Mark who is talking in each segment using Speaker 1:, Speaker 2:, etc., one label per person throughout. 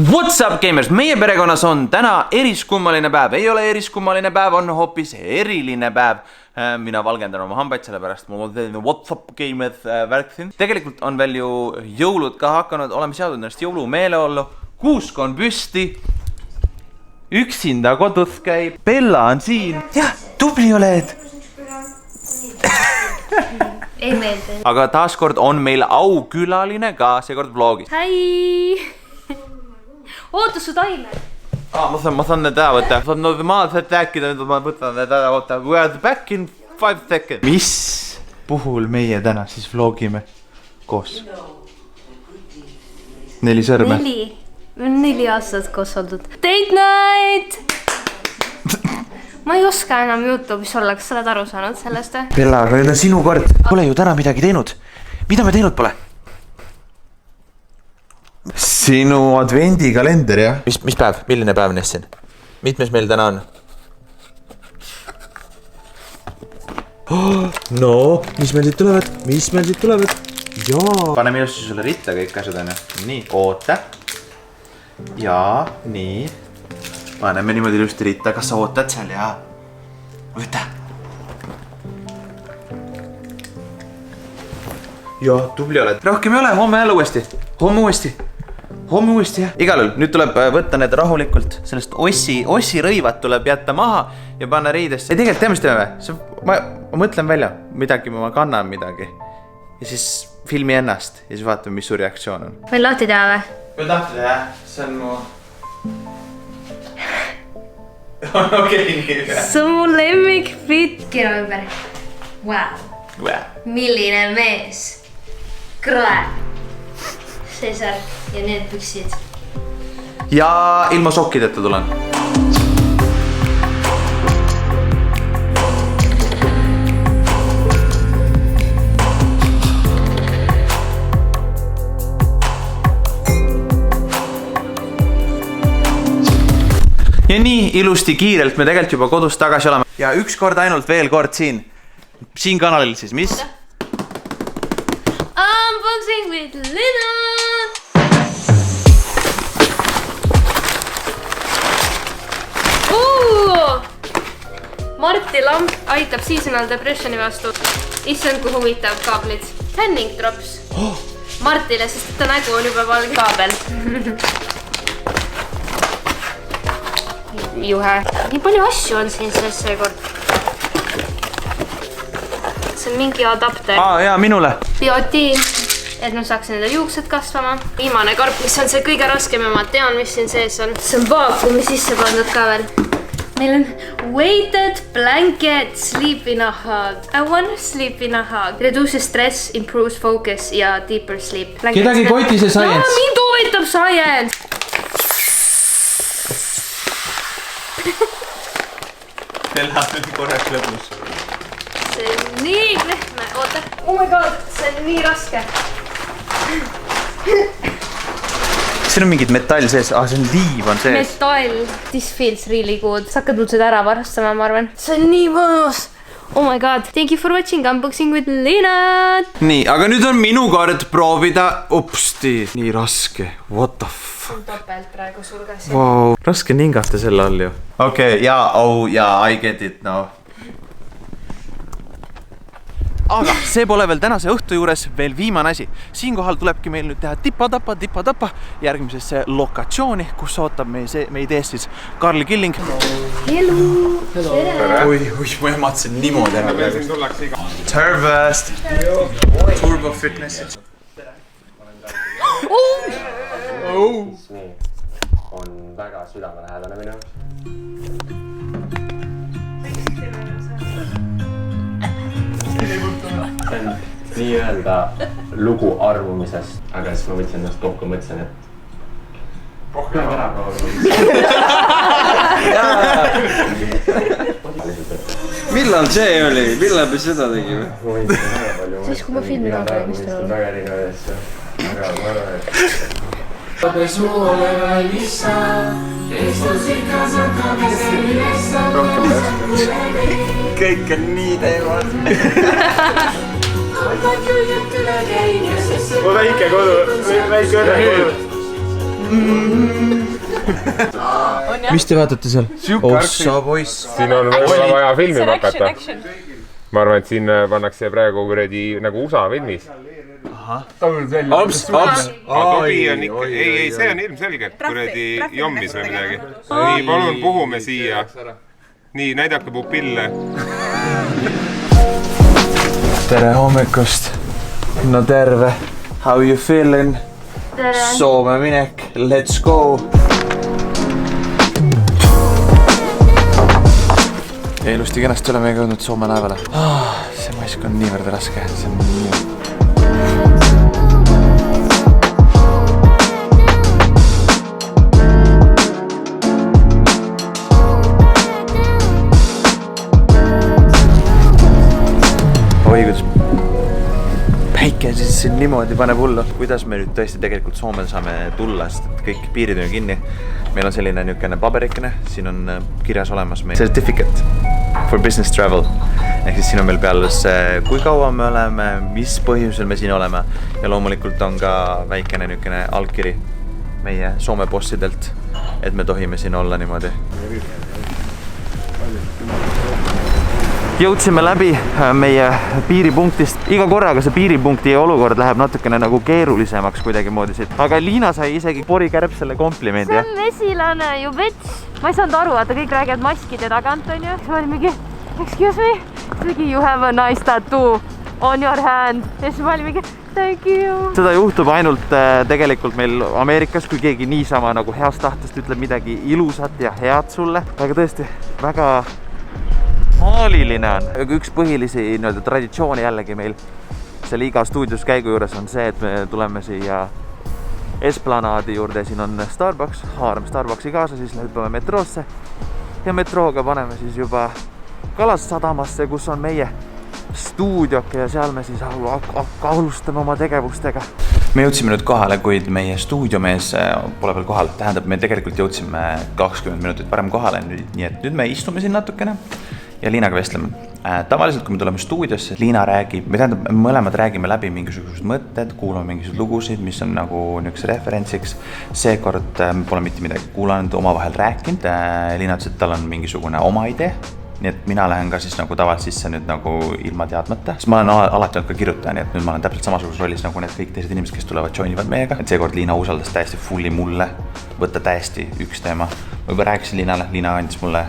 Speaker 1: What's up gamers, meie perekonnas on täna eriskummaline päev, ei ole eriskummaline päev, on hoopis eriline päev. Mina valgendan oma hambaid, sellepärast mul on selline what's up gamers värk siin. Tegelikult on veel ju jõulud ka hakanud, oleme seadnud ennast jõulumeeleollu. Kuusk on püsti, üksinda kodus käib, Bella on siin. Jah, tubli oled.
Speaker 2: Ei meeldi.
Speaker 1: Aga taaskord on meil aukülaline ka seekord vlogis.
Speaker 2: Hei! Oota su taime.
Speaker 1: Ma saan need ära võtta. Saan normaalselt rääkida, nüüd ma võtan need ära võtta. We are back in 5 seconds. Mis puhul meie täna siis vlogime koos? 4 sõrme.
Speaker 2: 4 aastat koos oldud. Date night! Ma ei oska enam YouTube'is olla, kas sa oled aru saanud sellest?
Speaker 1: Bella, aga nüüd on sinu kord. Pole ju täna midagi teinud. Mida me teinud pole? Sinu advendikalender, jah? Mis päev? Milline päev Nessin? Mitmes meil täna on? No, mis meil siit tulevad? Jaa. Paneme ilusti sulle ritta kõik asjad on. Nii, oota. Jaa, nii. Paneme niimoodi ilusti ritta. Kas sa ootad seal? Jaa. Võta. Jaa, tubli oled. Rohkem ei ole, homme jälle uuesti. Homme uuesti, jah. Igal juhul, nüüd tuleb võtta need rahulikult. Sellest ossi rõivad tuleb jätta maha ja panna riidesse. Ei, tegelikult teeme, mis teeme või? Ma mõtlen välja midagi, ma kannan midagi. Ja siis filmi ennast ja siis vaatame, mis su reaktsioon on.
Speaker 2: Võin lahti teha või?
Speaker 1: Võin lahti teha, see on mu... Okei, nii.
Speaker 2: See on mu lemmik fit. Kira ümber. Wow. Milline mees. Krae. See särk ja need püksid.
Speaker 1: Ja ilma sokkideta tulen. Ja nii ilusti kiirelt me tegelikult juba kodus tagasi oleme. Ja üks kord ainult veel kord siin kanalil siis, mis?
Speaker 2: Unboxing with Lina! Marti lamp aitab seasonal depressioni vastu. Issand, kui huvitav kaablid. Tanning drops. Martile, sest ta nägu on juba valge kaabel. Juhe. Nii palju asju on siin seekord. See on mingi adapter.
Speaker 1: Jaa, minule.
Speaker 2: Biotiin, et ma saaks nende juuksed kasvama. Viimane karp, mis on see kõige raskem ja ma tean, mis siin sees on. See on vaakumi sisse pandud ka veel. Meil on weighted blanket, sleep in a hug. I wanna sleep in a hug. Reduces stress, improves focus ja deeper sleep.
Speaker 1: Kedagi koiti see science?
Speaker 2: Mind huvitab science!
Speaker 1: Bella nüüd korraks lõbus.
Speaker 2: See on nii lehme. Oota. Oh my god, see on nii raske.
Speaker 1: Siin on mingid metall sees, see on liiv on sees.
Speaker 2: Metall, this feels really good. Sa hakkad mul seda ära varastama, ma arvan. See on nii mõnus. Oh my god, thank you for watching Unboxing with Lina. Nii,
Speaker 1: aga nüüd on minu kord proovida. Upsti, nii raske. What the fuck?
Speaker 2: See on topelt praegu sulgas.
Speaker 1: Wow, raske ningata selle all ju. Okei, I get it now. Aga see pole veel tänase õhtu juures veel viimane asi. Siinkohal tulebki meil nüüd teha tippa-tapa järgmisesse lokatsiooni, kus ootab meid ees siis Karl Killing.
Speaker 2: Hello! Tere!
Speaker 1: Oi, ma ehmatasin niimoodi ära praegu. Tervest! Turbo Fitness.
Speaker 3: On väga südamelähedane minu. See on nii-öelda lugu armumisest, aga siis ma võtsin ennast kokku ja mõtlesin, et peab ära proovima.
Speaker 4: Millal see oli? Millal me seda tegime?
Speaker 2: Siis kui ma filmi vaatan, mis ta on.
Speaker 3: Väga erinevaid asju. Aga ma arvan, et...
Speaker 4: Kõik on nii teemad.
Speaker 1: Mu väike kodu, väike õnne kodu. mis te vaatate seal? Ossa poiss.
Speaker 5: Siin on võib-olla vaja filmi pakata. Ma arvan, et siin pannakse praegu kuradi nagu USA filmis.
Speaker 1: Ops.
Speaker 5: Tobi on ikka, ei, see on ilmselgelt kuradi jommis või midagi. Nii, palun puhume siia. Nii, näidake pupille.
Speaker 1: Tere hommikust. No terve. How you feeling? Soome minek. Let's go. Ilusti kenasti oleme jõudnud Soome laevale. See mask on niivõrd raske. See on nii... Oi, kuidas päike siis siin niimoodi paneb hullu. Kuidas me nüüd tõesti tegelikult Soome saame tulla, sest kõik piirid on kinni. Meil on selline niisugune paberikene, siin on kirjas olemas meie certificate for business travel. Ehk siis siin on meil peal see, kui kaua me oleme, mis põhjusel me siin oleme. Ja loomulikult on ka väikene niisugune allkiri meie Soome bossidelt, et me tohime siin olla niimoodi. Jõudsime läbi meie piiripunktist. Iga korraga see piiripunkti olukord läheb natukene nagu keerulisemaks kuidagimoodi siit. Aga Liina sai isegi porikärbsele komplimendi.
Speaker 2: See on mesilane ju vets. Ma ei saanud aru, vaata kõik räägivad maskide tagant, on ju. Ma olin mingi, excuse me, you have a nice tattoo on your hand. Ja siis ma olin mingi, thank you. Seda juhtub ainult tegelikult meil Ameerikas, kui keegi niisama nagu heast tahtest ütleb midagi ilusat ja head sulle. Aga tõesti, väga... maaliline on. Üks põhilisi traditsiooni jällegi meil selle iga stuudios käigu juures on see, et me tuleme siia Esplanaadi juurde. Siin on Starbucks, haarame Starbucksi kaasa, siis hüppame metroosse ja metrooga paneme siis juba Kalassadamasse, kus on meie stuudioke ja seal me siis alustame oma tegevustega. Me jõudsime nüüd kohale, kuid meie stuudiomees pole veel kohal. Tähendab, me tegelikult jõudsime 20 minutit varem kohale, nii et nüüd me istume siin natukene ja Liinaga vestleme. Tavaliselt, kui me tuleme stuudiosse, Liina räägib, me mõlemad räägime läbi mingisugused mõtted, kuulame mingisugused lugusid, mis on nagu niisuguse referentsiks. Seekord me pole mitte midagi kuulanud, omavahel rääkinud. Liina ütles, et tal on mingisugune oma idee. Nii et mina lähen ka siis nagu tavaliselt sisse nüüd nagu ilma teadmata. Siis ma olen alati olnud ka kirjutaja, nii et nüüd ma olen täpselt samasuguses rollis nagu need kõik teised inimesed, kes tulevad joinivad meiega. Et seekord Liina usaldas täiesti fulli mulle, võtta täiesti üks teema. Ma juba rääkisin Liinale, Liina andis mulle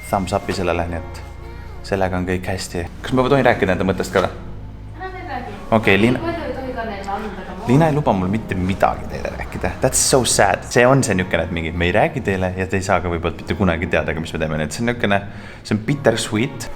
Speaker 2: thumbs upi sellele, nii et sellega on kõik hästi. Kas ma tohin rääkida enda mõttest ka? Okei, Liina ei luba mul mitte midagi teile rääkida. That's so sad. See on see niisugune, et mingi, me ei räägi teile ja te ei saa ka võib-olla mitte kunagi teada, mis me teeme. Nii et see on niisugune, see on bittersweet.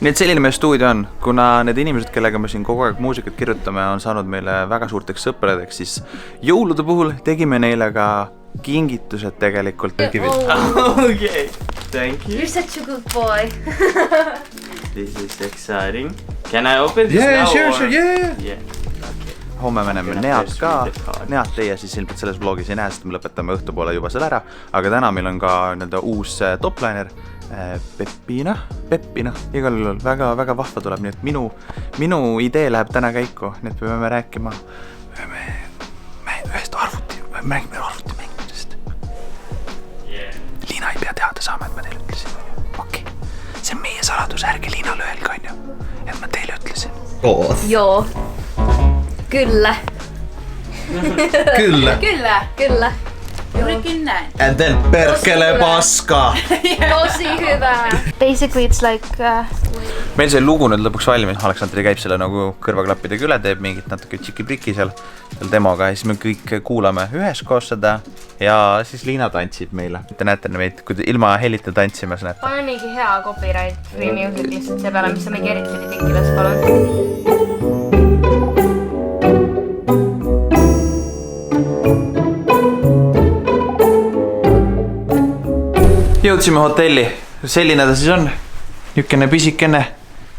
Speaker 2: Nii et selline meie stuudio on. Kuna need inimesed, kellega me siin kogu aeg muusikat kirjutame, on saanud meile väga suurteks sõpradeks, siis jõulude puhul tegime neile ka kingitused tegelikult.
Speaker 6: Okay, thank you.
Speaker 2: You're such a good boy.
Speaker 6: This is exciting. Can I open this now?
Speaker 1: Sure, yeah.
Speaker 6: Okay.
Speaker 1: Homme me näeme Neat ka. Neat teie siis ilmselt selles vlogis ei näe, sest me lõpetame õhtupoole juba selle ära. Aga täna meil on ka uus topliner. Peppina. Igal juhul väga vahva tuleb, nii et minu idee läheb täna käiku, nii et me peame rääkima ühest arvutimängudest. Liina ei pea teada saama, et ma teile ütlesin. Okei. See on meie saladus, ärge Liinale öelge, on ju, et ma teile ütlesin.
Speaker 2: Joo. Kyllä.
Speaker 7: Juurikin näin.
Speaker 1: And then perkele paska.
Speaker 2: Tosi hyvä. Basically it's like...
Speaker 1: Meil see lugu nüüd lõpuks valmis. Aleksandri käib selle nagu kõrvaklappidega üle, teeb mingit natuke tšiki-priki seal demoga ja siis me kõik kuulame üheskoos seda ja siis Liina tantsib meile. Te näete meid, kui ilma helita tantsime, sa näete.
Speaker 2: Pane niigi hea copyright free music lihtsalt see peale, mis sa mingi eriti ridiculous, palun. Jõudsime hotelli. Selline ta siis on. Niukene pisikene.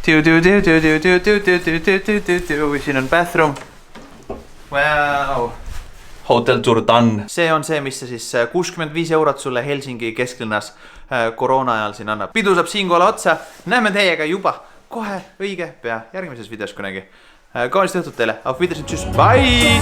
Speaker 2: Siin on bathroom. Wow. Hotel tour done. See on see, mis see siis 65 eurot sulle Helsingi kesklinnas koroona ajal siin annab. Pidu saab siinkohal otsa. Näeme teiega juba kohe õige pea järgmises videos kunagi. Kaunist õhtut teile. Auf Wiedersehen. Tschüss. Bye!